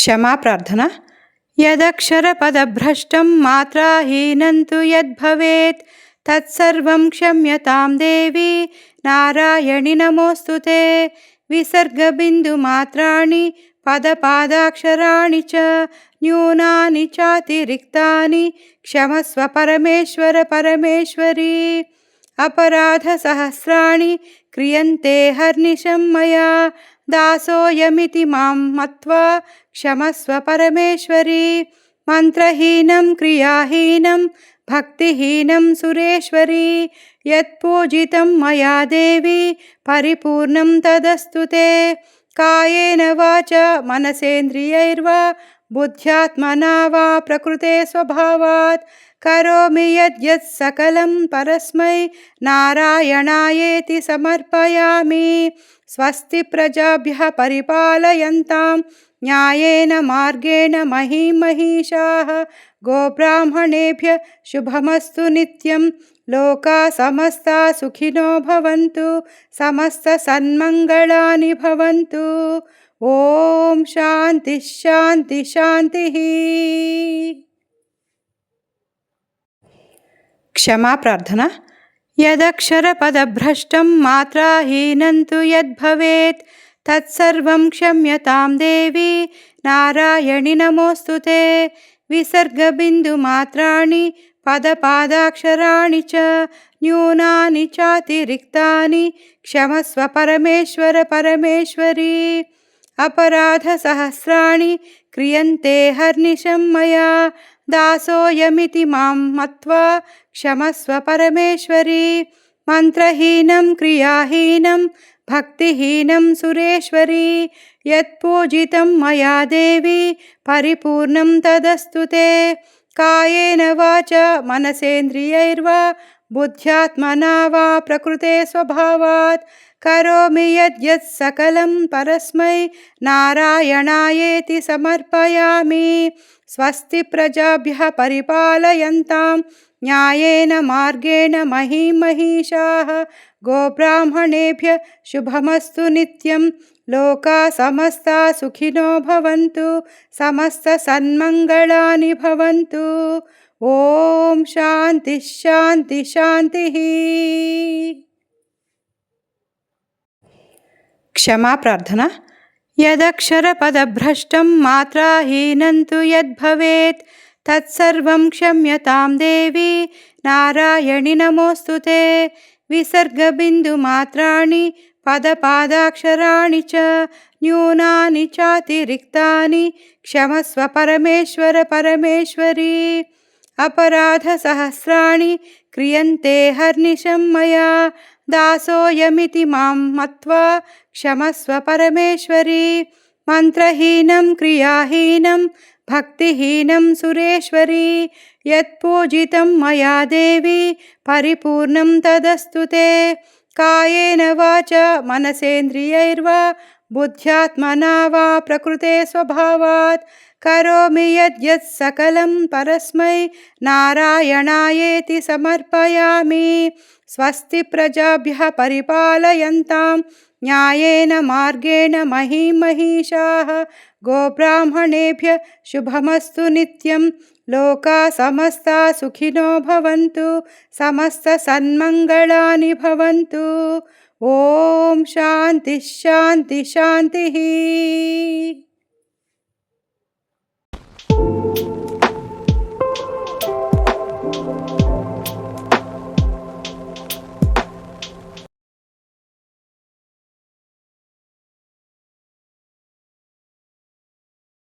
క్షమా ప్రార్థన. యదక్షరపదభ్రష్టం మాత్రాహీనం తు యద్భవేత్ తత్సర్వం క్షమ్యతాం దేవి నారాయణి నమోస్తుతే. విసర్గబిందుమాత్రాణి పదపాదాక్షరాణి చ న్యూనాని చాతిరిక్తాని క్షమస్వ పరమేశ్వర పరమేశ్వరీ. అపరాధసహస్రాణి క్రియంతే హర్నిశం మయా దాసోయమితి మాం మత్వా క్షమస్వ పరమేశ్వరీ. మంత్రహీనం క్రియాహీనం భక్తిహీనం సురేశ్వరీ. యత్పూజితం మయా దేవి పరిపూర్ణం తదస్తుతే. కాయేన వాచా మనసేంద్రియైర్వా బుద్ధ్యాత్మనా వా ప్రకృతే స్వభావాత్ కరోమి యద్యత్ సకలం పరస్మై నారాయణాయేతి సమర్పయామి. స్వస్తి ప్రజాభ్యః పరిపాలయంతాం న్యాయేన మార్గేణ మహీం మహీషాః. గోబ్రాహ్మణేభ్యః శుభమస్తు నిత్యం. లోకా సమస్తా సుఖినో భవంతు. సమస్త సన్మంగళాని భవంతు. ఓం శాంతి శాంతి శాంతి. క్షమా ప్రార్థన. యదక్షరపదభ్రష్టం మాత్రాహీనం తు యద్భవేత్ తత్సర్వం క్షమ్యతాం దేవి నారాయణి నమోస్తుతే. విసర్గబిందుమాత్రాణి పదపాదాక్షరాణి చ న్యూనాని చాతిరిక్తాని క్షమస్వ పరమేశ్వర పరమేశ్వరీ. అపరాధసహస్రాణి క్రియంతే హర్నిశం మయా దాసోయమితి మాం మత్వా క్షమస్వ పరమేశ్వరీ. మంత్రహీనం క్రియాహీనం భక్తిహీనం సురేశ్వరీ. యత్పూజితం మయా దేవి పరిపూర్ణం తదస్తుతే. కాయేన వాచా మనసేంద్రియైర్వా బుద్ధ్యాత్మనా వా ప్రకృతే స్వభావాత్ కరోమి యద్యత్ సకలం పరస్మై నారాయణాయేతి సమర్పయామి. స్వస్తి ప్రజాభ్యః పరిపాలయంతాం న్యాయేన మార్గేణ మహీం మహీషాః. గోబ్రాహ్మణేభ్యః శుభమస్తు నిత్యం. లోకా సమస్తా సుఖినో భవంతు. సమస్త సన్మంగళాని భవంతు. ఓం శాంతి శాంతి శాంతి. క్షమా ప్రార్థన. యదక్షరపదభ్రష్టం మాత్రాహీనం తు యద్భవేత్ తత్సర్వం క్షమ్యతాం దేవి నారాయణి నమోస్తుతే. విసర్గబిందుమాత్రాణి పదపాదాక్షరాణి చ న్యూనాని చాతిరిక్తాని క్షమస్వ పరమేశ్వర పరమేశ్వరీ. అపరాధసహస్రాణి క్రియంతే హర్నిశం మయా దాసోయమితి మాం మత్వా క్షమస్వ పరమేశ్వరీ. మంత్రహీనం క్రియాహీనం భక్తిహీనం సురేశ్వరీ. యత్పూజితం మయా దేవి పరిపూర్ణం తదస్తుతే. కాయేన వాచా మనసేంద్రియైర్వా బుద్ధ్యాత్మనా వా ప్రకృతే స్వభావాత్ కరోమి యద్యత్ సకలం పరస్మై నారాయణాయేతి సమర్పయామి. స్వస్తి ప్రజాభ్యః పరిపాలయంతాం న్యాయేన మార్గేణ మహీం మహీషాః. గోబ్రాహ్మణేభ్యః శుభమస్తు నిత్యం. లోకా సమస్తా సుఖినో భవంతు. సమస్త సన్మంగళాని భవంతు. ఓం శాంతి శాంతి శాంతి.